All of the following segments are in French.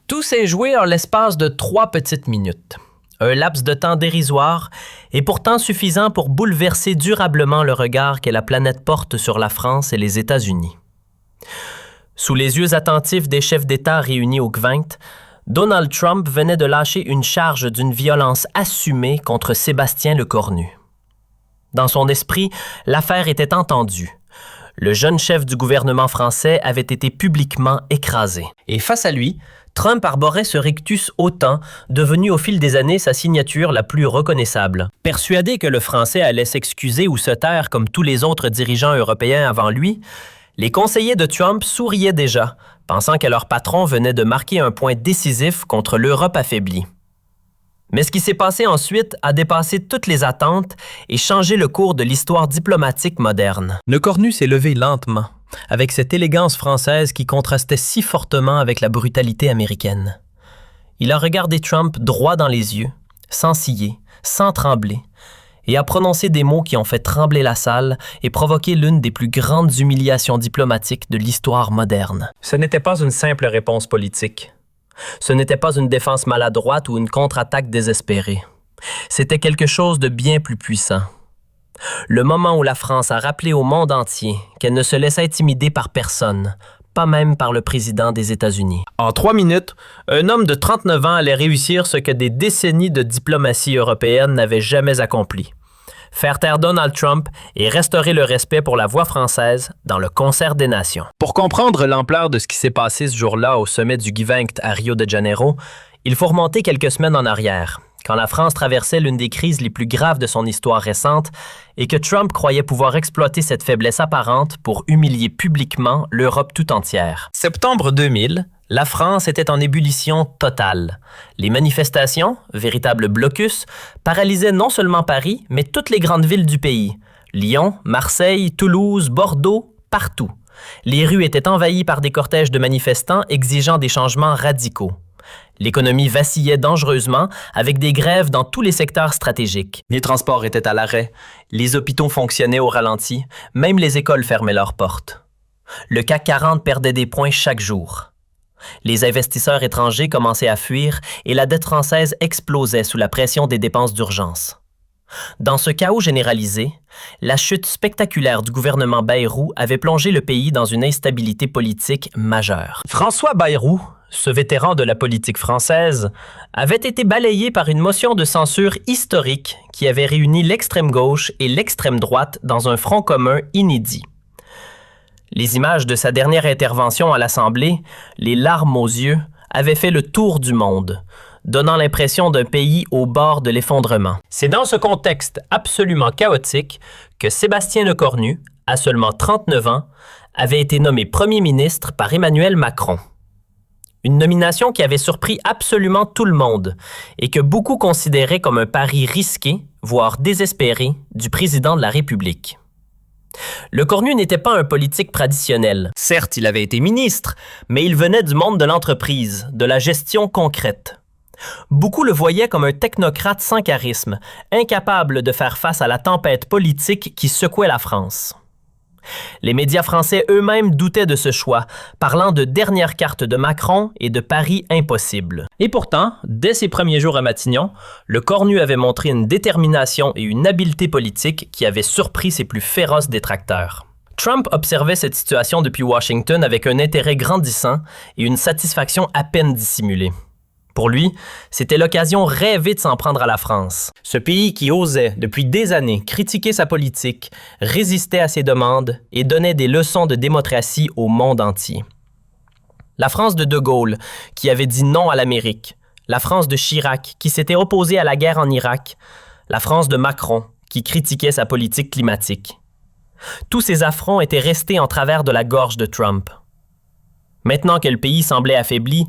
Tout s'est joué en l'espace de 3 petites minutes. Un laps de temps dérisoire et pourtant suffisant pour bouleverser durablement le regard que la planète porte sur la France et les États-Unis. Sous les yeux attentifs des chefs d'État réunis au G20, Donald Trump venait de lâcher une charge d'une violence assumée contre Sébastien Lecornu. Dans son esprit, l'affaire était entendue. Le jeune chef du gouvernement français avait été publiquement écrasé. Et face à lui, Trump arborait ce rictus hautain, devenu au fil des années sa signature la plus reconnaissable. Persuadé que le Français allait s'excuser ou se taire comme tous les autres dirigeants européens avant lui, les conseillers de Trump souriaient déjà, pensant que leur patron venait de marquer un point décisif contre l'Europe affaiblie. Mais ce qui s'est passé ensuite a dépassé toutes les attentes et changé le cours de l'histoire diplomatique moderne. Lecornu s'est levé lentement, avec cette élégance française qui contrastait si fortement avec la brutalité américaine. Il a regardé Trump droit dans les yeux, sans ciller, sans trembler, et a prononcé des mots qui ont fait trembler la salle et provoqué l'une des plus grandes humiliations diplomatiques de l'histoire moderne. Ce n'était pas une simple réponse politique. Ce n'était pas une défense maladroite ou une contre-attaque désespérée. C'était quelque chose de bien plus puissant. Le moment où la France a rappelé au monde entier qu'elle ne se laisse intimider par personne, pas même par le président des États-Unis. En 3 minutes, un homme de 39 ans allait réussir ce que des décennies de diplomatie européenne n'avaient jamais accompli. Faire taire Donald Trump et restaurer le respect pour la voix française dans le concert des nations. Pour comprendre l'ampleur de ce qui s'est passé ce jour-là au sommet du G20 à Rio de Janeiro, il faut remonter quelques semaines en arrière, quand la France traversait l'une des crises les plus graves de son histoire récente et que Trump croyait pouvoir exploiter cette faiblesse apparente pour humilier publiquement l'Europe tout entière. Septembre 2000, la France était en ébullition totale. Les manifestations, véritables blocus, paralysaient non seulement Paris, mais toutes les grandes villes du pays. Lyon, Marseille, Toulouse, Bordeaux, partout. Les rues étaient envahies par des cortèges de manifestants exigeant des changements radicaux. L'économie vacillait dangereusement avec des grèves dans tous les secteurs stratégiques. Les transports étaient à l'arrêt, les hôpitaux fonctionnaient au ralenti, même les écoles fermaient leurs portes. Le CAC 40 perdait des points chaque jour. Les investisseurs étrangers commençaient à fuir et la dette française explosait sous la pression des dépenses d'urgence. Dans ce chaos généralisé, la chute spectaculaire du gouvernement Bayrou avait plongé le pays dans une instabilité politique majeure. François Bayrou, ce vétéran de la politique française, avait été balayé par une motion de censure historique qui avait réuni l'extrême gauche et l'extrême droite dans un front commun inédit. Les images de sa dernière intervention à l'Assemblée, les larmes aux yeux, avaient fait le tour du monde, donnant l'impression d'un pays au bord de l'effondrement. C'est dans ce contexte absolument chaotique que Sébastien Lecornu, à seulement 39 ans, avait été nommé Premier ministre par Emmanuel Macron. Une nomination qui avait surpris absolument tout le monde et que beaucoup considéraient comme un pari risqué, voire désespéré, du président de la République. Lecornu n'était pas un politique traditionnel. Certes, il avait été ministre, mais il venait du monde de l'entreprise, de la gestion concrète. Beaucoup le voyaient comme un technocrate sans charisme, incapable de faire face à la tempête politique qui secouait la France. Les médias français eux-mêmes doutaient de ce choix, parlant de dernière carte de Macron et de pari impossible. Et pourtant, dès ses premiers jours à Matignon, Lecornu avait montré une détermination et une habileté politique qui avaient surpris ses plus féroces détracteurs. Trump observait cette situation depuis Washington avec un intérêt grandissant et une satisfaction à peine dissimulée. Pour lui, c'était l'occasion rêvée de s'en prendre à la France. Ce pays qui osait, depuis des années, critiquer sa politique, résistait à ses demandes et donnait des leçons de démocratie au monde entier. La France de De Gaulle, qui avait dit non à l'Amérique. La France de Chirac, qui s'était opposée à la guerre en Irak. La France de Macron, qui critiquait sa politique climatique. Tous ces affronts étaient restés en travers de la gorge de Trump. Maintenant que le pays semblait affaibli,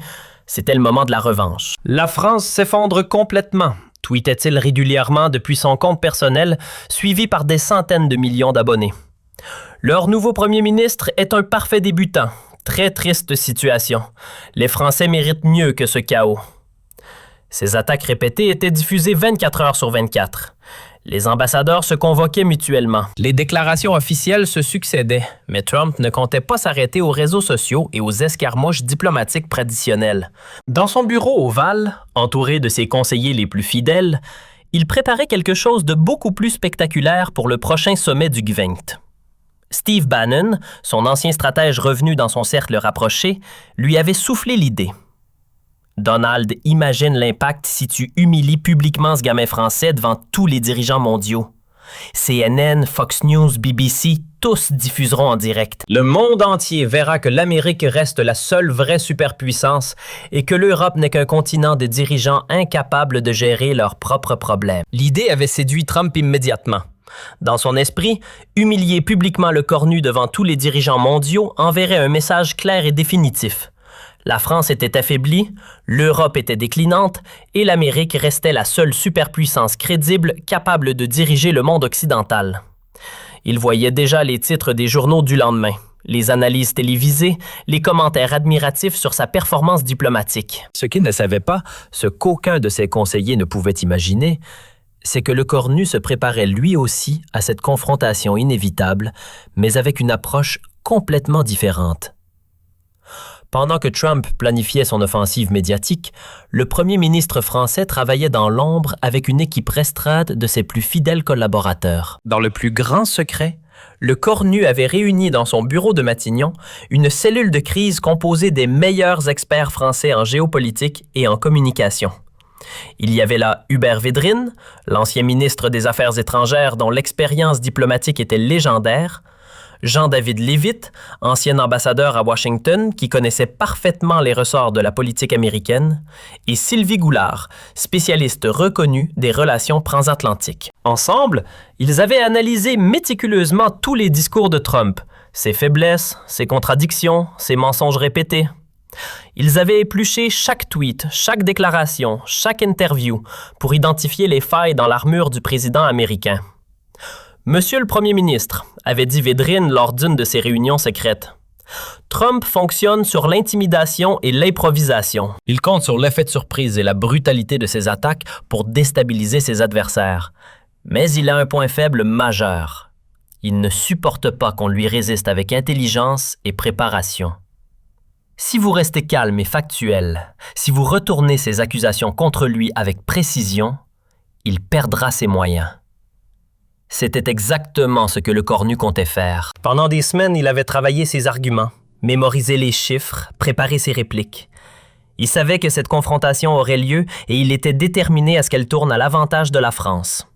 c'était le moment de la revanche. La France s'effondre complètement, tweetait-il régulièrement depuis son compte personnel, suivi par des centaines de millions d'abonnés. Leur nouveau premier ministre est un parfait débutant. Très triste situation. Les Français méritent mieux que ce chaos. Ces attaques répétées étaient diffusées 24 heures sur 24. Les ambassadeurs se convoquaient mutuellement. Les déclarations officielles se succédaient, mais Trump ne comptait pas s'arrêter aux réseaux sociaux et aux escarmouches diplomatiques traditionnelles. Dans son bureau ovale, entouré de ses conseillers les plus fidèles, il préparait quelque chose de beaucoup plus spectaculaire pour le prochain sommet du G20. Steve Bannon, son ancien stratège revenu dans son cercle rapproché, lui avait soufflé l'idée. Donald imagine l'impact si tu humilies publiquement ce gamin français devant tous les dirigeants mondiaux. CNN, Fox News, BBC, tous diffuseront en direct. Le monde entier verra que l'Amérique reste la seule vraie superpuissance et que l'Europe n'est qu'un continent de dirigeants incapables de gérer leurs propres problèmes. L'idée avait séduit Trump immédiatement. Dans son esprit, humilier publiquement le cornu devant tous les dirigeants mondiaux enverrait un message clair et définitif. La France était affaiblie, l'Europe était déclinante et l'Amérique restait la seule superpuissance crédible capable de diriger le monde occidental. Il voyait déjà les titres des journaux du lendemain, les analyses télévisées, les commentaires admiratifs sur sa performance diplomatique. Ce qu'il ne savait pas, ce qu'aucun de ses conseillers ne pouvait imaginer, c'est que le cornu se préparait lui aussi à cette confrontation inévitable, mais avec une approche complètement différente. Pendant que Trump planifiait son offensive médiatique, le premier ministre français travaillait dans l'ombre avec une équipe restreinte de ses plus fidèles collaborateurs. Dans le plus grand secret, le cornu avait réuni dans son bureau de Matignon une cellule de crise composée des meilleurs experts français en géopolitique et en communication. Il y avait là Hubert Védrine, l'ancien ministre des Affaires étrangères dont l'expérience diplomatique était légendaire, Jean-David Lévite, ancien ambassadeur à Washington qui connaissait parfaitement les ressorts de la politique américaine, et Sylvie Goulard, spécialiste reconnue des relations transatlantiques. Ensemble, ils avaient analysé méticuleusement tous les discours de Trump, ses faiblesses, ses contradictions, ses mensonges répétés. Ils avaient épluché chaque tweet, chaque déclaration, chaque interview pour identifier les failles dans l'armure du président américain. Monsieur le Premier ministre, avait dit Védrine lors d'une de ses réunions secrètes. Trump fonctionne sur l'intimidation et l'improvisation. Il compte sur l'effet de surprise et la brutalité de ses attaques pour déstabiliser ses adversaires. Mais il a un point faible majeur. Il ne supporte pas qu'on lui résiste avec intelligence et préparation. Si vous restez calme et factuel, si vous retournez ces accusations contre lui avec précision, il perdra ses moyens. C'était exactement ce que le cornu comptait faire. Pendant des semaines, il avait travaillé ses arguments, mémorisé les chiffres, préparé ses répliques. Il savait que cette confrontation aurait lieu et il était déterminé à ce qu'elle tourne à l'avantage de la France.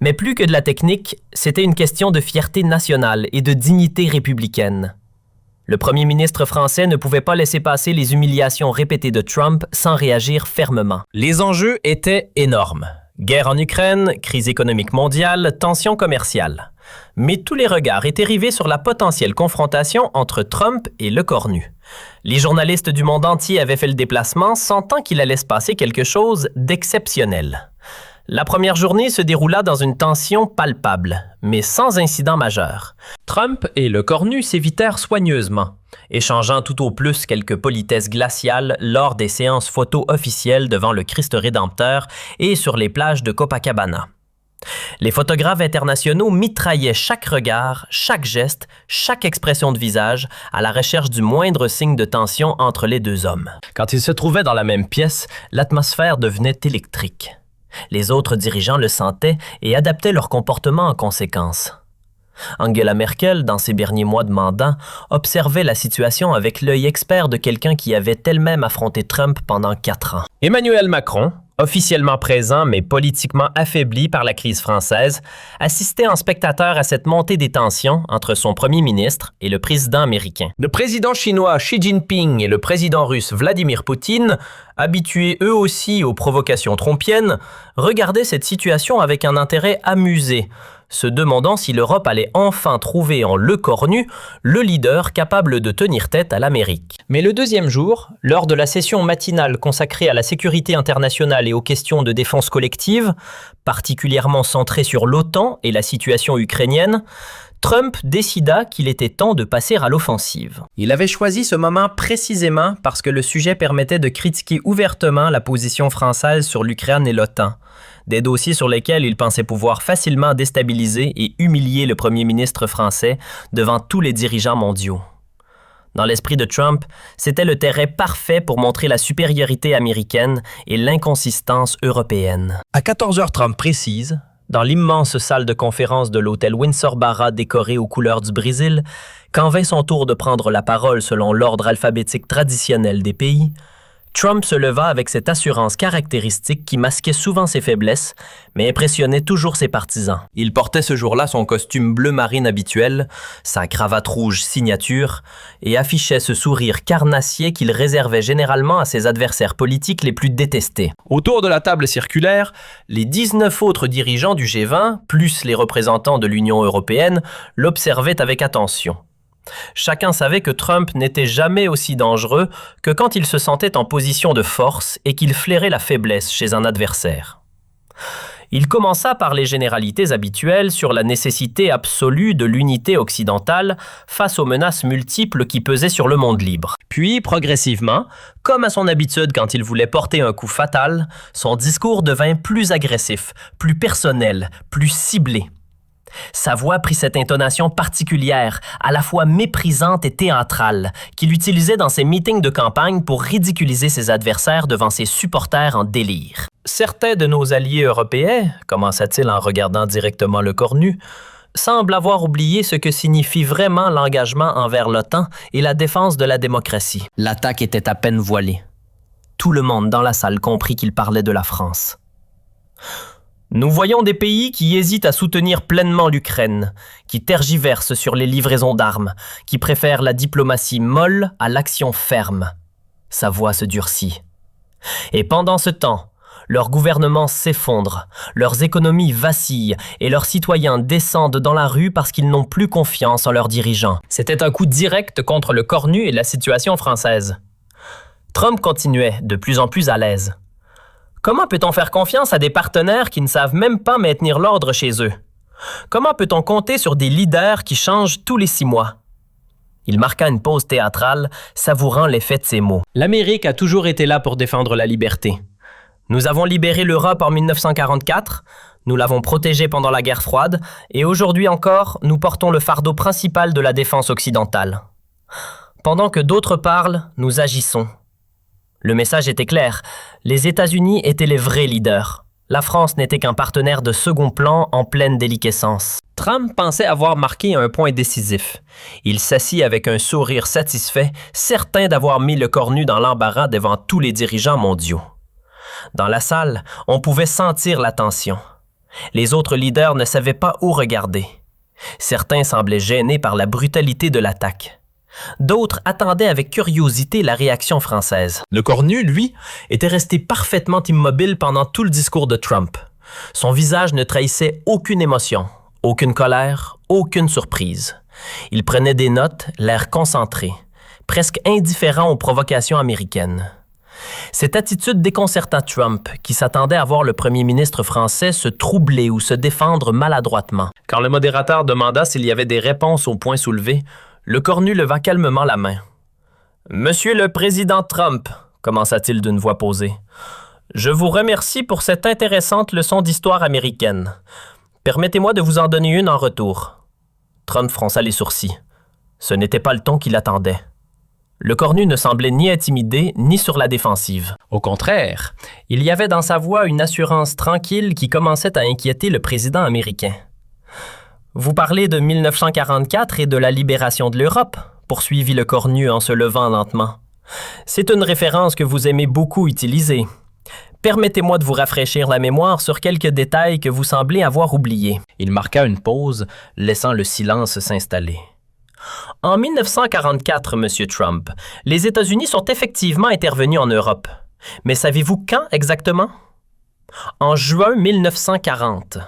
Mais plus que de la technique, c'était une question de fierté nationale et de dignité républicaine. Le premier ministre français ne pouvait pas laisser passer les humiliations répétées de Trump sans réagir fermement. Les enjeux étaient énormes. Guerre en Ukraine, crise économique mondiale, tensions commerciales. Mais tous les regards étaient rivés sur la potentielle confrontation entre Trump et le cornu. Les journalistes du monde entier avaient fait le déplacement, sentant qu'il allait se passer quelque chose d'exceptionnel. La première journée se déroula dans une tension palpable, mais sans incident majeur. Trump et le cornu s'évitèrent soigneusement, échangeant tout au plus quelques politesses glaciales lors des séances photos officielles devant le Christ Rédempteur et sur les plages de Copacabana. Les photographes internationaux mitraillaient chaque regard, chaque geste, chaque expression de visage à la recherche du moindre signe de tension entre les deux hommes. Quand ils se trouvaient dans la même pièce, l'atmosphère devenait électrique. Les autres dirigeants le sentaient et adaptaient leur comportement en conséquence. Angela Merkel, dans ses derniers mois de mandat, observait la situation avec l'œil expert de quelqu'un qui avait elle-même affronté Trump pendant 4 ans. Emmanuel Macron, officiellement présent mais politiquement affaibli par la crise française, assistait en spectateur à cette montée des tensions entre son premier ministre et le président américain. Le président chinois Xi Jinping et le président russe Vladimir Poutine, habitués eux aussi aux provocations trompiennes, regardaient cette situation avec un intérêt amusé, se demandant si l'Europe allait enfin trouver en le cornu le leader capable de tenir tête à l'Amérique. Mais le deuxième jour, lors de la session matinale consacrée à la sécurité internationale et aux questions de défense collective, particulièrement centrée sur l'OTAN et la situation ukrainienne, Trump décida qu'il était temps de passer à l'offensive. Il avait choisi ce moment précisément parce que le sujet permettait de critiquer ouvertement la position française sur l'Ukraine et l'OTAN, des dossiers sur lesquels il pensait pouvoir facilement déstabiliser et humilier le premier ministre français devant tous les dirigeants mondiaux. Dans l'esprit de Trump, c'était le terrain parfait pour montrer la supériorité américaine et l'inconsistance européenne. À 14h30 précise, dans l'immense salle de conférence de l'hôtel Windsor-Barra décoré aux couleurs du Brésil, quand vint son tour de prendre la parole selon l'ordre alphabétique traditionnel des pays, Trump se leva avec cette assurance caractéristique qui masquait souvent ses faiblesses, mais impressionnait toujours ses partisans. Il portait ce jour-là son costume bleu marine habituel, sa cravate rouge signature, et affichait ce sourire carnassier qu'il réservait généralement à ses adversaires politiques les plus détestés. Autour de la table circulaire, les 19 autres dirigeants du G20, plus les représentants de l'Union européenne, l'observaient avec attention. Chacun savait que Trump n'était jamais aussi dangereux que quand il se sentait en position de force et qu'il flairait la faiblesse chez un adversaire. Il commença par les généralités habituelles sur la nécessité absolue de l'unité occidentale face aux menaces multiples qui pesaient sur le monde libre. Puis, progressivement, comme à son habitude quand il voulait porter un coup fatal, son discours devint plus agressif, plus personnel, plus ciblé. Sa voix prit cette intonation particulière, à la fois méprisante et théâtrale, qu'il utilisait dans ses meetings de campagne pour ridiculiser ses adversaires devant ses supporters en délire. Certains de nos alliés européens, commença-t-il en regardant directement le cornu, semblent avoir oublié ce que signifie vraiment l'engagement envers l'OTAN et la défense de la démocratie. L'attaque était à peine voilée. Tout le monde dans la salle comprit qu'il parlait de la France. Nous voyons des pays qui hésitent à soutenir pleinement l'Ukraine, qui tergiversent sur les livraisons d'armes, qui préfèrent la diplomatie molle à l'action ferme. Sa voix se durcit. Et pendant ce temps, leurs gouvernements s'effondrent, leurs économies vacillent et leurs citoyens descendent dans la rue parce qu'ils n'ont plus confiance en leurs dirigeants. C'était un coup direct contre le cornu et la situation française. Trump continuait, de plus en plus à l'aise. Comment peut-on faire confiance à des partenaires qui ne savent même pas maintenir l'ordre chez eux? Comment peut-on compter sur des leaders qui changent tous les 6 mois? Il marqua une pause théâtrale, savourant l'effet de ses mots. L'Amérique a toujours été là pour défendre la liberté. Nous avons libéré l'Europe en 1944, nous l'avons protégée pendant la guerre froide, et aujourd'hui encore, nous portons le fardeau principal de la défense occidentale. Pendant que d'autres parlent, nous agissons. Le message était clair, les États-Unis étaient les vrais leaders. La France n'était qu'un partenaire de second plan en pleine déliquescence. Trump pensait avoir marqué un point décisif. Il s'assit avec un sourire satisfait, certain d'avoir mis le cornu dans l'embarras devant tous les dirigeants mondiaux. Dans la salle, on pouvait sentir la tension. Les autres leaders ne savaient pas où regarder. Certains semblaient gênés par la brutalité de l'attaque. D'autres attendaient avec curiosité la réaction française. Le cornu, lui, était resté parfaitement immobile pendant tout le discours de Trump. Son visage ne trahissait aucune émotion, aucune colère, aucune surprise. Il prenait des notes, l'air concentré, presque indifférent aux provocations américaines. Cette attitude déconcerta Trump, qui s'attendait à voir le premier ministre français se troubler ou se défendre maladroitement. Quand le modérateur demanda s'il y avait des réponses aux points soulevés, le cornu leva calmement la main. « Monsieur le président Trump, » commença-t-il d'une voix posée, « je vous remercie pour cette intéressante leçon d'histoire américaine. Permettez-moi de vous en donner une en retour. » Trump fronça les sourcils. Ce n'était pas le ton qu'il attendait. Le cornu ne semblait ni intimidé, ni sur la défensive. Au contraire, il y avait dans sa voix une assurance tranquille qui commençait à inquiéter le président américain. Vous parlez de 1944 et de la libération de l'Europe, poursuivit le cornu en se levant lentement. C'est une référence que vous aimez beaucoup utiliser. Permettez-moi de vous rafraîchir la mémoire sur quelques détails que vous semblez avoir oubliés. Il marqua une pause, laissant le silence s'installer. En 1944, Monsieur Trump, les États-Unis sont effectivement intervenus en Europe. Mais savez-vous quand exactement? En juin 1940.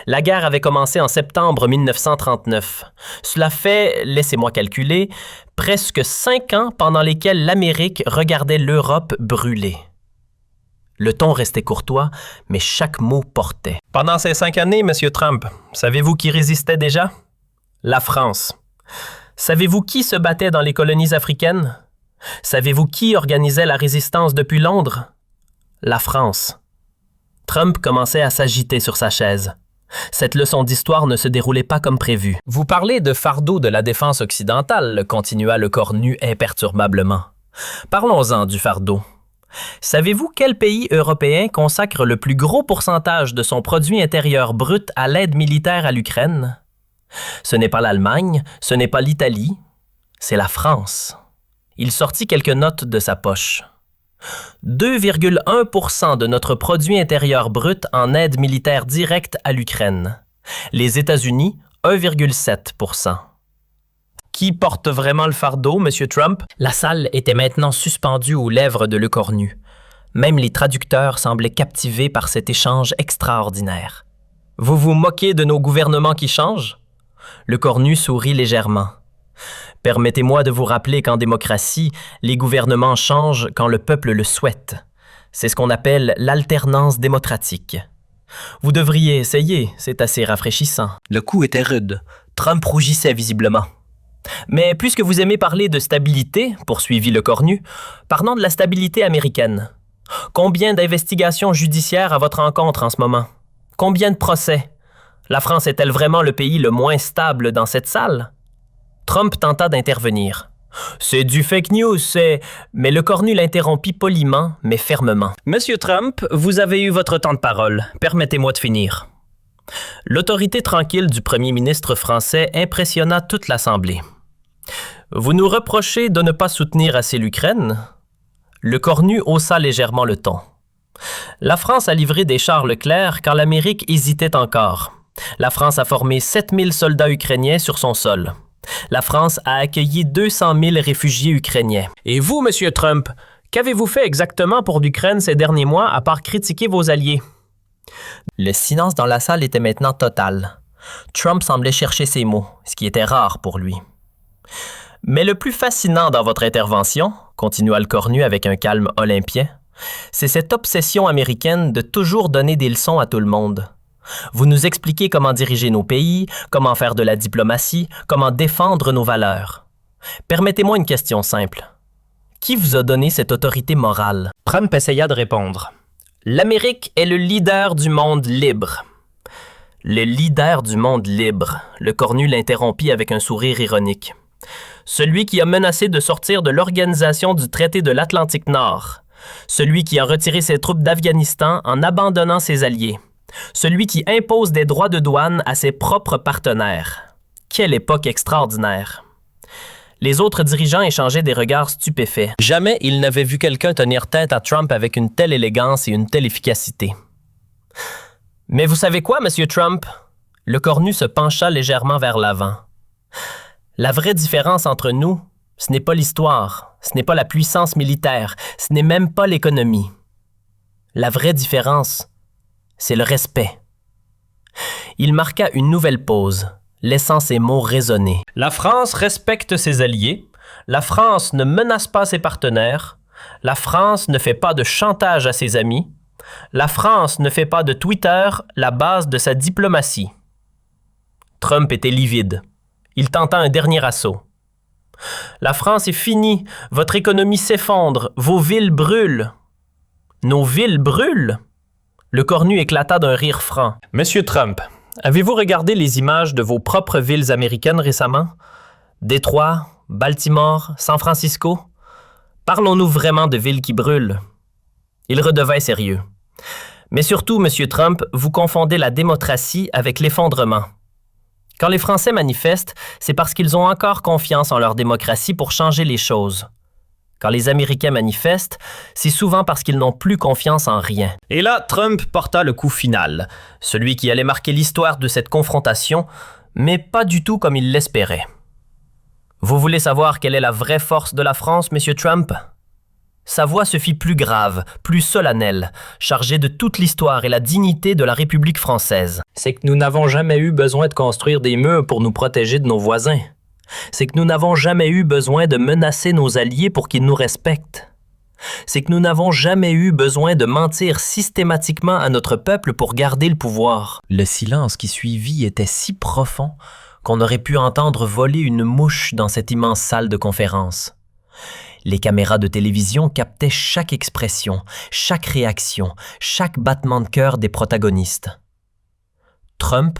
La guerre avait commencé en septembre 1939. Cela fait, laissez-moi calculer, presque 5 ans pendant lesquels l'Amérique regardait l'Europe brûler. Le ton restait courtois, mais chaque mot portait. Pendant ces 5 années, Monsieur Trump, savez-vous qui résistait déjà? La France. Savez-vous qui se battait dans les colonies africaines? Savez-vous qui organisait la résistance depuis Londres? La France. Trump commençait à s'agiter sur sa chaise. Cette leçon d'histoire ne se déroulait pas comme prévu. « Vous parlez de fardeau de la défense occidentale, continua le cornu imperturbablement. Parlons-en du fardeau. Savez-vous quel pays européen consacre le plus gros pourcentage de son produit intérieur brut à l'aide militaire à l'Ukraine? Ce n'est pas l'Allemagne, ce n'est pas l'Italie, c'est la France. » Il sortit quelques notes de sa poche. 2,1% de notre produit intérieur brut en aide militaire directe à l'Ukraine. Les États-Unis, 1,7%. Qui porte vraiment le fardeau, M. Trump? La salle était maintenant suspendue aux lèvres de Lecornu. Même les traducteurs semblaient captivés par cet échange extraordinaire. Vous vous moquez de nos gouvernements qui changent? Lecornu sourit légèrement. Permettez-moi de vous rappeler qu'en démocratie, les gouvernements changent quand le peuple le souhaite. C'est ce qu'on appelle l'alternance démocratique. Vous devriez essayer, c'est assez rafraîchissant. Le coup était rude. Trump rougissait visiblement. Mais puisque vous aimez parler de stabilité, poursuivit Lecornu, parlons de la stabilité américaine. Combien d'investigations judiciaires à votre encontre en ce moment? Combien de procès? La France est-elle vraiment le pays le moins stable dans cette salle? Trump tenta d'intervenir. « C'est du fake news, c'est... » Mais Lecornu l'interrompit poliment, mais fermement. « Monsieur Trump, vous avez eu votre temps de parole. Permettez-moi de finir. » L'autorité tranquille du premier ministre français impressionna toute l'Assemblée. « Vous nous reprochez de ne pas soutenir assez l'Ukraine? » Lecornu haussa légèrement le ton. « La France a livré des chars Leclerc quand l'Amérique hésitait encore. La France a formé 7000 soldats ukrainiens sur son sol. La France a accueilli 200 000 réfugiés ukrainiens. Et vous, M. Trump, qu'avez-vous fait exactement pour l'Ukraine ces derniers mois à part critiquer vos alliés? » Le silence dans la salle était maintenant total. Trump semblait chercher ses mots, ce qui était rare pour lui. « Mais le plus fascinant dans votre intervention, continua Lecornu avec un calme olympien, c'est cette obsession américaine de toujours donner des leçons à tout le monde. Vous nous expliquez comment diriger nos pays, comment faire de la diplomatie, comment défendre nos valeurs. Permettez-moi une question simple. Qui vous a donné cette autorité morale? » Trump essaya de répondre. « L'Amérique est le leader du monde libre. » « Le leader du monde libre, » Lecornu l'interrompit avec un sourire ironique. « Celui qui a menacé de sortir de l'organisation du traité de l'Atlantique Nord. Celui qui a retiré ses troupes d'Afghanistan en abandonnant ses alliés. Celui qui impose des droits de douane à ses propres partenaires. Quelle époque extraordinaire! » Les autres dirigeants échangeaient des regards stupéfaits. Jamais ils n'avaient vu quelqu'un tenir tête à Trump avec une telle élégance et une telle efficacité. « Mais vous savez quoi, M. Trump? » Lecornu se pencha légèrement vers l'avant. « La vraie différence entre nous, ce n'est pas l'histoire, ce n'est pas la puissance militaire, ce n'est même pas l'économie. La vraie différence, c'est le respect. » Il marqua une nouvelle pause, laissant ses mots résonner. « La France respecte ses alliés. La France ne menace pas ses partenaires. La France ne fait pas de chantage à ses amis. La France ne fait pas de Twitter la base de sa diplomatie. » Trump était livide. Il tenta un dernier assaut. « La France est finie. Votre économie s'effondre. Vos villes brûlent. »« Nos villes brûlent? » Lecornu éclata d'un rire franc. « Monsieur Trump, avez-vous regardé les images de vos propres villes américaines récemment? Détroit, Baltimore, San Francisco? Parlons-nous vraiment de villes qui brûlent? » Il redevint sérieux. « Mais surtout, Monsieur Trump, vous confondez la démocratie avec l'effondrement. Quand les Français manifestent, c'est parce qu'ils ont encore confiance en leur démocratie pour changer les choses. Quand les Américains manifestent, c'est souvent parce qu'ils n'ont plus confiance en rien. » Et là, Trump porta le coup final, celui qui allait marquer l'histoire de cette confrontation, mais pas du tout comme il l'espérait. Vous voulez savoir quelle est la vraie force de la France, Monsieur Trump? Sa voix se fit plus grave, plus solennelle, chargée de toute l'histoire et la dignité de la République française. C'est que nous n'avons jamais eu besoin de construire des murs pour nous protéger de nos voisins. C'est que nous n'avons jamais eu besoin de menacer nos alliés pour qu'ils nous respectent. C'est que nous n'avons jamais eu besoin de mentir systématiquement à notre peuple pour garder le pouvoir. Le silence qui suivit était si profond qu'on aurait pu entendre voler une mouche dans cette immense salle de conférence. Les caméras de télévision captaient chaque expression, chaque réaction, chaque battement de cœur des protagonistes. Trump,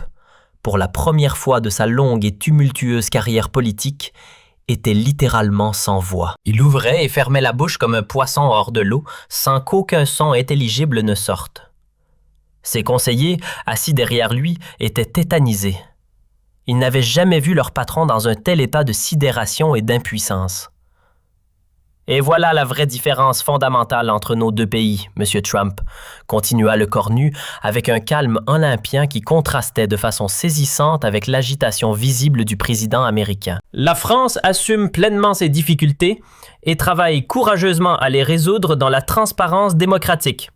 pour la première fois de sa longue et tumultueuse carrière politique, était littéralement sans voix. Il ouvrait et fermait la bouche comme un poisson hors de l'eau, sans qu'aucun son intelligible ne sorte. Ses conseillers, assis derrière lui, étaient tétanisés. Ils n'avaient jamais vu leur patron dans un tel état de sidération et d'impuissance. Et voilà la vraie différence fondamentale entre nos deux pays, M. Trump, continua le cornu avec un calme olympien qui contrastait de façon saisissante avec l'agitation visible du président américain. La France assume pleinement ses difficultés et travaille courageusement à les résoudre dans la transparence démocratique.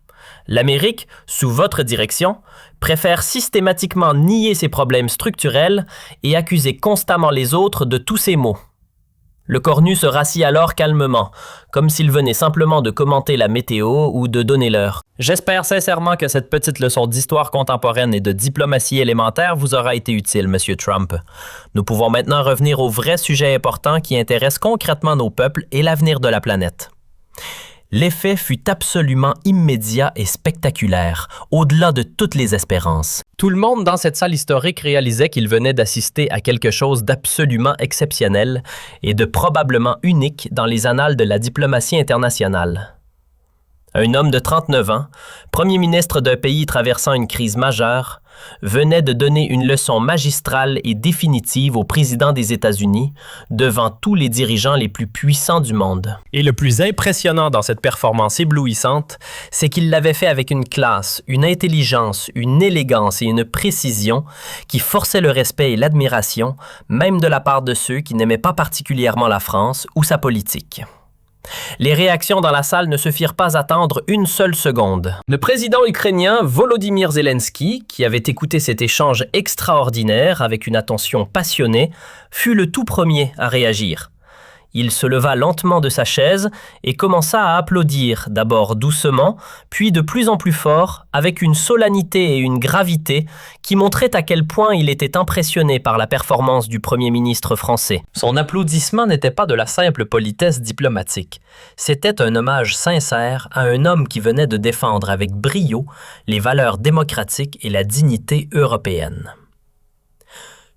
L'Amérique, sous votre direction, préfère systématiquement nier ses problèmes structurels et accuser constamment les autres de tous ces maux. Le cornu se rassit alors calmement, comme s'il venait simplement de commenter la météo ou de donner l'heure. J'espère sincèrement que cette petite leçon d'histoire contemporaine et de diplomatie élémentaire vous aura été utile, M. Trump. Nous pouvons maintenant revenir aux vrais sujets importants qui intéressent concrètement nos peuples et l'avenir de la planète. L'effet fut absolument immédiat et spectaculaire, au-delà de toutes les espérances. Tout le monde dans cette salle historique réalisait qu'il venait d'assister à quelque chose d'absolument exceptionnel et de probablement unique dans les annales de la diplomatie internationale. Un homme de 39 ans, premier ministre d'un pays traversant une crise majeure, venait de donner une leçon magistrale et définitive au président des États-Unis devant tous les dirigeants les plus puissants du monde. Et le plus impressionnant dans cette performance éblouissante, c'est qu'il l'avait fait avec une classe, une intelligence, une élégance et une précision qui forçaient le respect et l'admiration, même de la part de ceux qui n'aimaient pas particulièrement la France ou sa politique. Les réactions dans la salle ne se firent pas attendre une seule seconde. Le président ukrainien Volodymyr Zelensky, qui avait écouté cet échange extraordinaire avec une attention passionnée, fut le tout premier à réagir. Il se leva lentement de sa chaise et commença à applaudir, d'abord doucement, puis de plus en plus fort, avec une solennité et une gravité qui montraient à quel point il était impressionné par la performance du Premier ministre français. Son applaudissement n'était pas de la simple politesse diplomatique. C'était un hommage sincère à un homme qui venait de défendre avec brio les valeurs démocratiques et la dignité européenne.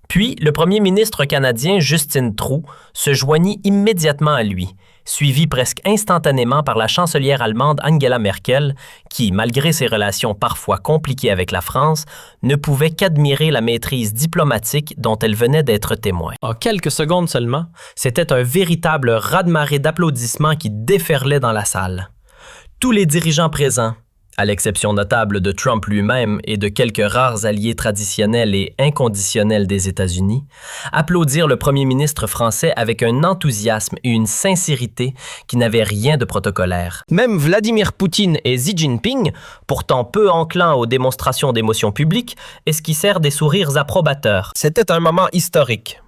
Puis, le premier ministre canadien Justin Trudeau se joignit immédiatement à lui, suivi presque instantanément par la chancelière allemande Angela Merkel, qui, malgré ses relations parfois compliquées avec la France, ne pouvait qu'admirer la maîtrise diplomatique dont elle venait d'être témoin. En quelques secondes seulement, c'était un véritable raz-de-marée d'applaudissements qui déferlait dans la salle. Tous les dirigeants présents, à l'exception notable de Trump lui-même et de quelques rares alliés traditionnels et inconditionnels des États-Unis, applaudirent le premier ministre français avec un enthousiasme et une sincérité qui n'avaient rien de protocolaire. Même Vladimir Poutine et Xi Jinping, pourtant peu enclins aux démonstrations d'émotions publiques, esquissèrent des sourires approbateurs. C'était un moment historique.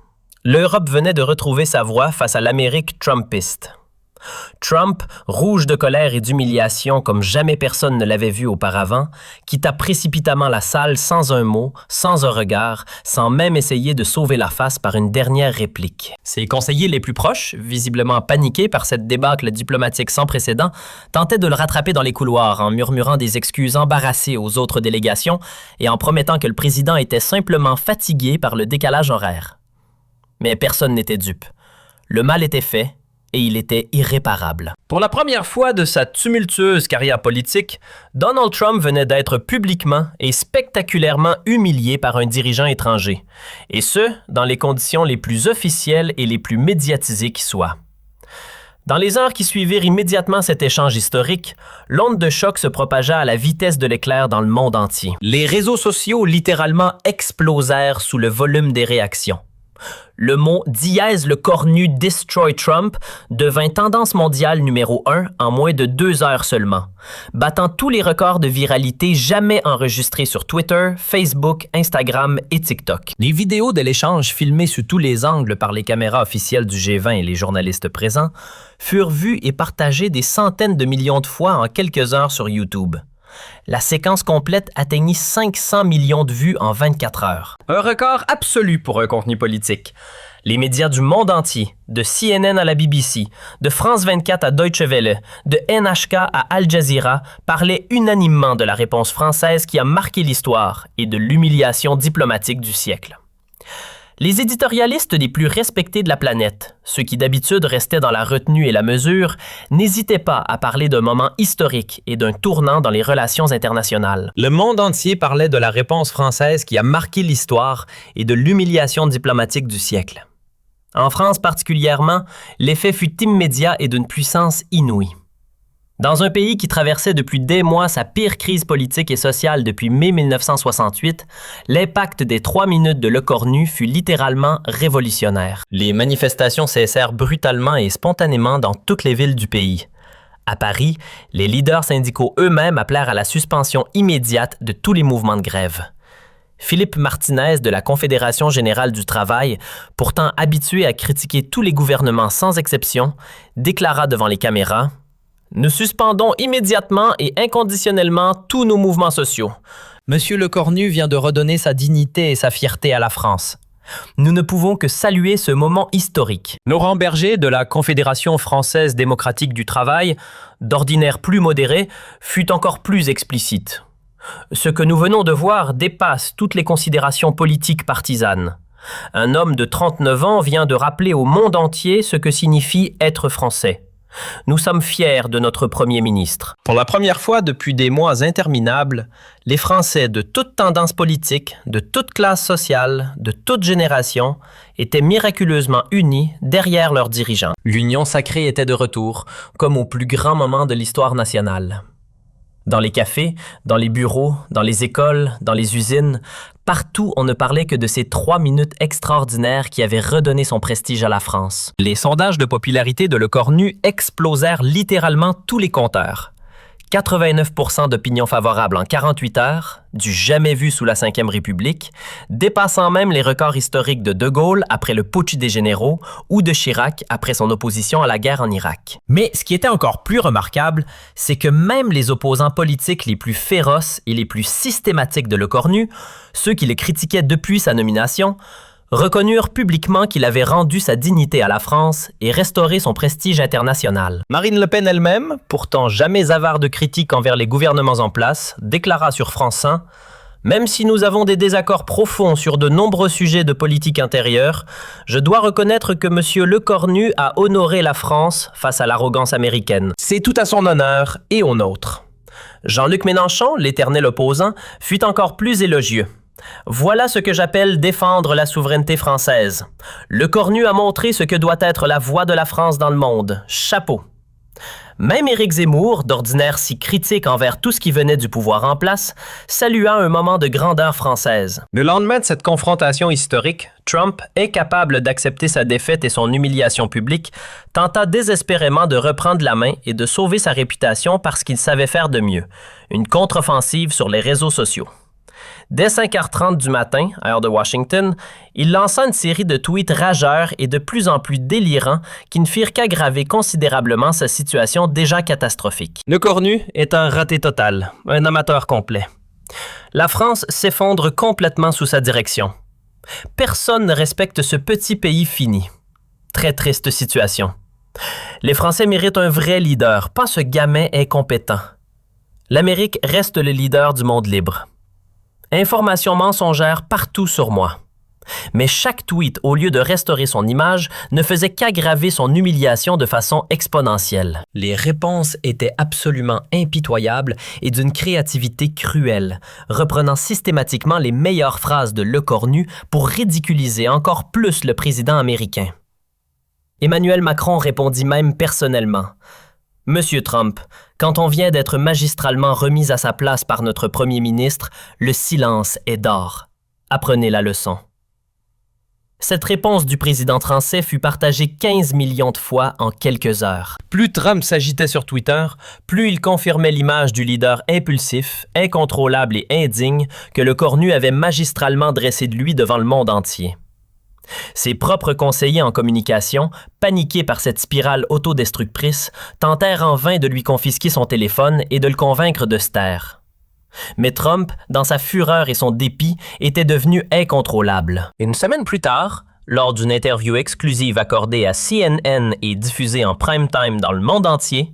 L'Europe venait de retrouver sa voix face à l'Amérique trumpiste. Trump, rouge de colère et d'humiliation comme jamais personne ne l'avait vu auparavant, quitta précipitamment la salle sans un mot, sans un regard, sans même essayer de sauver la face par une dernière réplique. Ses conseillers les plus proches, visiblement paniqués par cette débâcle diplomatique sans précédent, tentaient de le rattraper dans les couloirs en murmurant des excuses embarrassées aux autres délégations et en promettant que le président était simplement fatigué par le décalage horaire. Mais personne n'était dupe. Le mal était fait, et il était irréparable. Pour la première fois de sa tumultueuse carrière politique, Donald Trump venait d'être publiquement et spectaculairement humilié par un dirigeant étranger, et ce, dans les conditions les plus officielles et les plus médiatisées qui soient. Dans les heures qui suivirent immédiatement cet échange historique, l'onde de choc se propagea à la vitesse de l'éclair dans le monde entier. Les réseaux sociaux littéralement explosèrent sous le volume des réactions. Le mot dièse le cornu Destroy Trump devint tendance mondiale numéro 1 en moins de 2 heures seulement, battant tous les records de viralité jamais enregistrés sur Twitter, Facebook, Instagram et TikTok. Les vidéos de l'échange filmées sous tous les angles par les caméras officielles du G20 et les journalistes présents furent vues et partagées des centaines de millions de fois en quelques heures sur YouTube. La séquence complète atteignit 500 millions de vues en 24 heures. Un record absolu pour un contenu politique. Les médias du monde entier, de CNN à la BBC, de France 24 à Deutsche Welle, de NHK à Al Jazeera, parlaient unanimement de la réponse française qui a marqué l'histoire et de l'humiliation diplomatique du siècle. Les éditorialistes les plus respectés de la planète, ceux qui d'habitude restaient dans la retenue et la mesure, n'hésitaient pas à parler d'un moment historique et d'un tournant dans les relations internationales. Le monde entier parlait de la réponse française qui a marqué l'histoire et de l'humiliation diplomatique du siècle. En France particulièrement, l'effet fut immédiat et d'une puissance inouïe. Dans un pays qui traversait depuis des mois sa pire crise politique et sociale depuis mai 1968, l'impact des 3 minutes de Lecornu fut littéralement révolutionnaire. Les manifestations cessèrent brutalement et spontanément dans toutes les villes du pays. À Paris, les leaders syndicaux eux-mêmes appelèrent à la suspension immédiate de tous les mouvements de grève. Philippe Martinez de la Confédération générale du travail, pourtant habitué à critiquer tous les gouvernements sans exception, déclara devant les caméras: « Nous suspendons immédiatement et inconditionnellement tous nos mouvements sociaux. Monsieur Lecornu vient de redonner sa dignité et sa fierté à la France. Nous ne pouvons que saluer ce moment historique. » Laurent Berger de la Confédération française démocratique du travail, d'ordinaire plus modéré, fut encore plus explicite. « Ce que nous venons de voir dépasse toutes les considérations politiques partisanes. Un homme de 39 ans vient de rappeler au monde entier ce que signifie être français. Nous sommes fiers de notre Premier ministre. » Pour la première fois depuis des mois interminables, les Français de toute tendance politique, de toute classe sociale, de toute génération, étaient miraculeusement unis derrière leurs dirigeants. L'union sacrée était de retour, comme au plus grand moment de l'histoire nationale. Dans les cafés, dans les bureaux, dans les écoles, dans les usines, partout on ne parlait que de ces 3 minutes extraordinaires qui avaient redonné son prestige à la France. Les sondages de popularité de Lecornu explosèrent littéralement tous les compteurs. 89% d'opinions favorables en 48 heures, du jamais vu sous la Ve République, dépassant même les records historiques de De Gaulle après le putsch des généraux ou de Chirac après son opposition à la guerre en Irak. Mais ce qui était encore plus remarquable, c'est que même les opposants politiques les plus féroces et les plus systématiques de Lecornu, ceux qui le critiquaient depuis sa nomination, reconnurent publiquement qu'il avait rendu sa dignité à la France et restauré son prestige international. Marine Le Pen elle-même, pourtant jamais avare de critiques envers les gouvernements en place, déclara sur France 1 « Même si nous avons des désaccords profonds sur de nombreux sujets de politique intérieure, je dois reconnaître que M. Lecornu a honoré la France face à l'arrogance américaine. C'est tout à son honneur et au nôtre. » Jean-Luc Mélenchon, l'éternel opposant, fut encore plus élogieux. Voilà ce que j'appelle défendre la souveraineté française. Lecornu a montré ce que doit être la voix de la France dans le monde. Chapeau. Même Éric Zemmour, d'ordinaire si critique envers tout ce qui venait du pouvoir en place, salua un moment de grandeur française. Le lendemain de cette confrontation historique, Trump, incapable d'accepter sa défaite et son humiliation publique, tenta désespérément de reprendre la main et de sauver sa réputation parce qu'il savait faire de mieux. Une contre-offensive sur les réseaux sociaux. Dès 5h30 du matin, heure de Washington, il lança une série de tweets rageurs et de plus en plus délirants qui ne firent qu'aggraver considérablement sa situation déjà catastrophique. Lecornu est un raté total, un amateur complet. La France s'effondre complètement sous sa direction. Personne ne respecte ce petit pays fini. Très triste situation. Les Français méritent un vrai leader, pas ce gamin incompétent. L'Amérique reste le leader du monde libre. Informations mensongères partout sur moi. Mais chaque tweet, au lieu de restaurer son image, ne faisait qu'aggraver son humiliation de façon exponentielle. Les réponses étaient absolument impitoyables et d'une créativité cruelle, reprenant systématiquement les meilleures phrases de Lecornu pour ridiculiser encore plus le président américain. Emmanuel Macron répondit même personnellement: « Monsieur Trump, quand on vient d'être magistralement remis à sa place par notre premier ministre, le silence est d'or. Apprenez la leçon. » Cette réponse du président français fut partagée 15 millions de fois en quelques heures. Plus Trump s'agitait sur Twitter, plus il confirmait l'image du leader impulsif, incontrôlable et indigne que Lecornu avait magistralement dressé de lui devant le monde entier. Ses propres conseillers en communication, paniqués par cette spirale autodestructrice, tentèrent en vain de lui confisquer son téléphone et de le convaincre de se taire. Mais Trump, dans sa fureur et son dépit, était devenu incontrôlable. Une semaine plus tard, lors d'une interview exclusive accordée à CNN et diffusée en prime time dans le monde entier,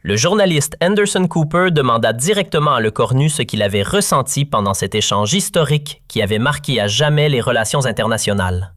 le journaliste Anderson Cooper demanda directement à Lecornu ce qu'il avait ressenti pendant cet échange historique qui avait marqué à jamais les relations internationales.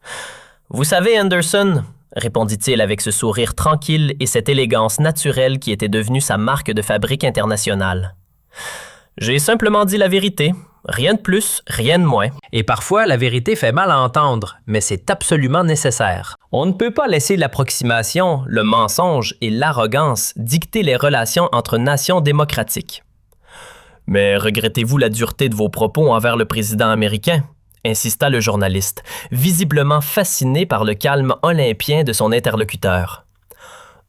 « Vous savez, Anderson, » répondit-il avec ce sourire tranquille et cette élégance naturelle qui était devenue sa marque de fabrique internationale. « J'ai simplement dit la vérité. Rien de plus, rien de moins. Et parfois, la vérité fait mal à entendre, mais c'est absolument nécessaire. On ne peut pas laisser l'approximation, le mensonge et l'arrogance dicter les relations entre nations démocratiques. Mais regrettez-vous la dureté de vos propos envers le président américain? Insista le journaliste, visiblement fasciné par le calme olympien de son interlocuteur.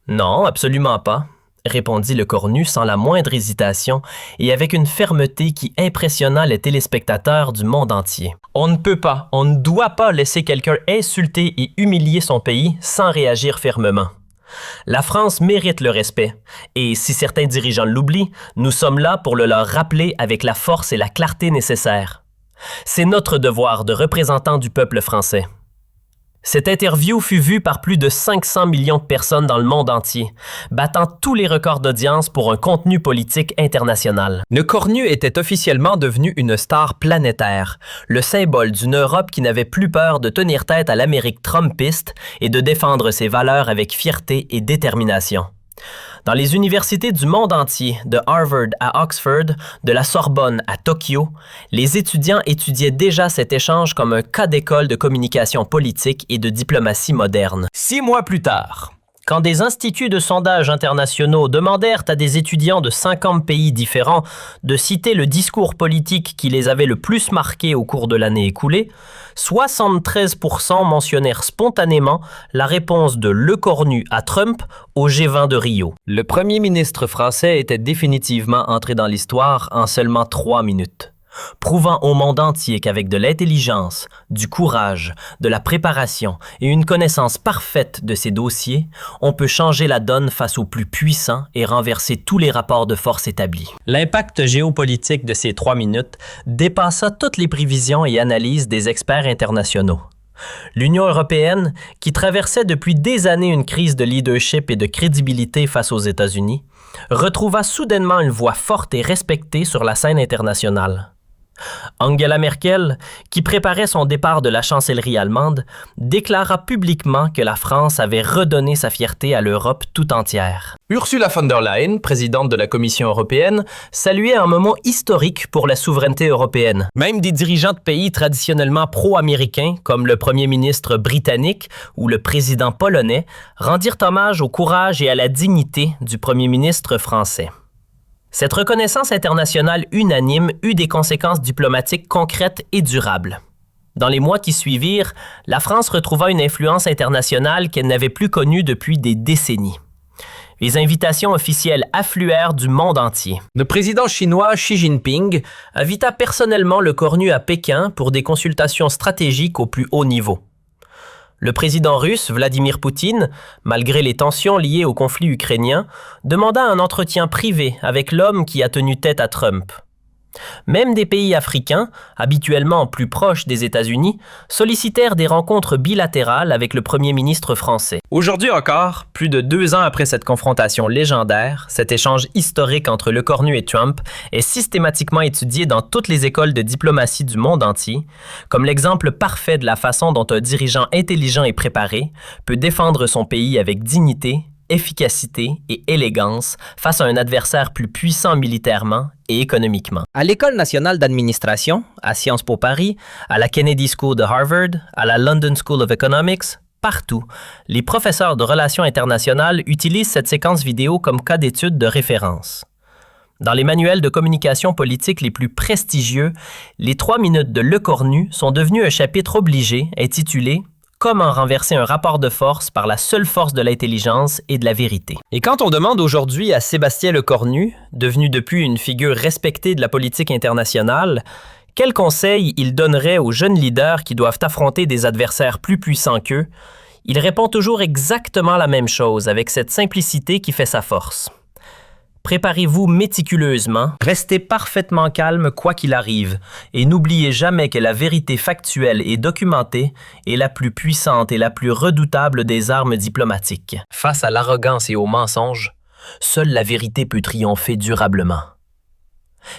Non, absolument pas, répondit Lecornu sans la moindre hésitation et avec une fermeté qui impressionna les téléspectateurs du monde entier. On ne peut pas, on ne doit pas laisser quelqu'un insulter et humilier son pays sans réagir fermement. La France mérite le respect, et si certains dirigeants l'oublient, nous sommes là pour le leur rappeler avec la force et la clarté nécessaires. C'est notre devoir de représentant du peuple français. Cette interview fut vue par plus de 500 millions de personnes dans le monde entier, battant tous les records d'audience pour un contenu politique international. Lecornu était officiellement devenu une star planétaire, le symbole d'une Europe qui n'avait plus peur de tenir tête à l'Amérique trumpiste et de défendre ses valeurs avec fierté et détermination. Dans les universités du monde entier, de Harvard à Oxford, de la Sorbonne à Tokyo, les étudiants étudiaient déjà cet échange comme un cas d'école de communication politique et de diplomatie moderne. 6 mois plus tard, quand des instituts de sondage internationaux demandèrent à des étudiants de 50 pays différents de citer le discours politique qui les avait le plus marqués au cours de l'année écoulée, 73% mentionnèrent spontanément la réponse de Lecornu à Trump au G20 de Rio. Le premier ministre français était définitivement entré dans l'histoire en seulement 3 minutes, prouvant au monde entier qu'avec de l'intelligence, du courage, de la préparation et une connaissance parfaite de ses dossiers, on peut changer la donne face aux plus puissants et renverser tous les rapports de force établis. L'impact géopolitique de ces 3 minutes dépassa toutes les prévisions et analyses des experts internationaux. L'Union européenne, qui traversait depuis des années une crise de leadership et de crédibilité face aux États-Unis, retrouva soudainement une voix forte et respectée sur la scène internationale. Angela Merkel, qui préparait son départ de la chancellerie allemande, déclara publiquement que la France avait redonné sa fierté à l'Europe tout entière. Ursula von der Leyen, présidente de la Commission européenne, saluait un moment historique pour la souveraineté européenne. Même des dirigeants de pays traditionnellement pro-américains, comme le premier ministre britannique ou le président polonais, rendirent hommage au courage et à la dignité du premier ministre français. Cette reconnaissance internationale unanime eut des conséquences diplomatiques concrètes et durables. Dans les mois qui suivirent, la France retrouva une influence internationale qu'elle n'avait plus connue depuis des décennies. Les invitations officielles affluèrent du monde entier. Le président chinois Xi Jinping invita personnellement Lecornu à Pékin pour des consultations stratégiques au plus haut niveau. Le président russe Vladimir Poutine, malgré les tensions liées au conflit ukrainien, demanda un entretien privé avec l'homme qui a tenu tête à Trump. Même des pays africains, habituellement plus proches des États-Unis, sollicitèrent des rencontres bilatérales avec le premier ministre français. Aujourd'hui encore, plus de 2 ans après cette confrontation légendaire, cet échange historique entre Lecornu et Trump est systématiquement étudié dans toutes les écoles de diplomatie du monde entier, comme l'exemple parfait de la façon dont un dirigeant intelligent et préparé peut défendre son pays avec dignité, efficacité et élégance face à un adversaire plus puissant militairement et économiquement. À l'École nationale d'administration, à Sciences Po Paris, à la Kennedy School de Harvard, à la London School of Economics, partout, les professeurs de relations internationales utilisent cette séquence vidéo comme cas d'étude de référence. Dans les manuels de communication politique les plus prestigieux, les 3 minutes de Lecornu sont devenues un chapitre obligé intitulé « Comment renverser un rapport de force par la seule force de l'intelligence et de la vérité ». Et quand on demande aujourd'hui à Sébastien Lecornu, devenu depuis une figure respectée de la politique internationale, Quels conseils il donnerait aux jeunes leaders qui doivent affronter des adversaires plus puissants qu'eux? Il répond toujours exactement la même chose avec cette simplicité qui fait sa force. Préparez-vous méticuleusement, restez parfaitement calme quoi qu'il arrive et n'oubliez jamais que la vérité factuelle et documentée est la plus puissante et la plus redoutable des armes diplomatiques. Face à l'arrogance et aux mensonges, seule la vérité peut triompher durablement.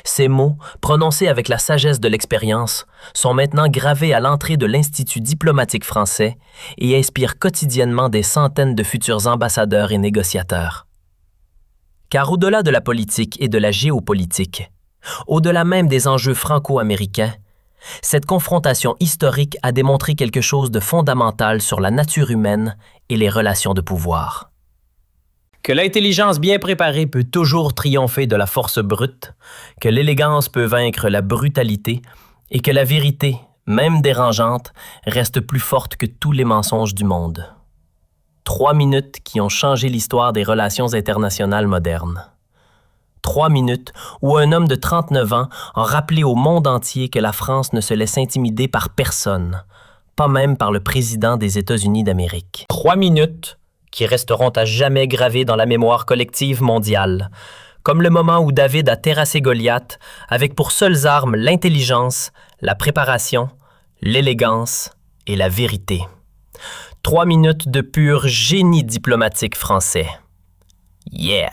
Ces mots, prononcés avec la sagesse de l'expérience, sont maintenant gravés à l'entrée de l'Institut diplomatique français et inspirent quotidiennement des centaines de futurs ambassadeurs et négociateurs. Car au-delà de la politique et de la géopolitique, au-delà même des enjeux franco-américains, cette confrontation historique a démontré quelque chose de fondamental sur la nature humaine et les relations de pouvoir. Que l'intelligence bien préparée peut toujours triompher de la force brute, que l'élégance peut vaincre la brutalité et que la vérité, même dérangeante, reste plus forte que tous les mensonges du monde. 3 minutes qui ont changé l'histoire des relations internationales modernes. 3 minutes où un homme de 39 ans a rappelé au monde entier que la France ne se laisse intimider par personne, pas même par le président des États-Unis d'Amérique. 3 minutes qui resteront à jamais gravées dans la mémoire collective mondiale, comme le moment où David a terrassé Goliath avec pour seules armes l'intelligence, la préparation, l'élégance et la vérité. 3 minutes de pur génie diplomatique français. Yeah!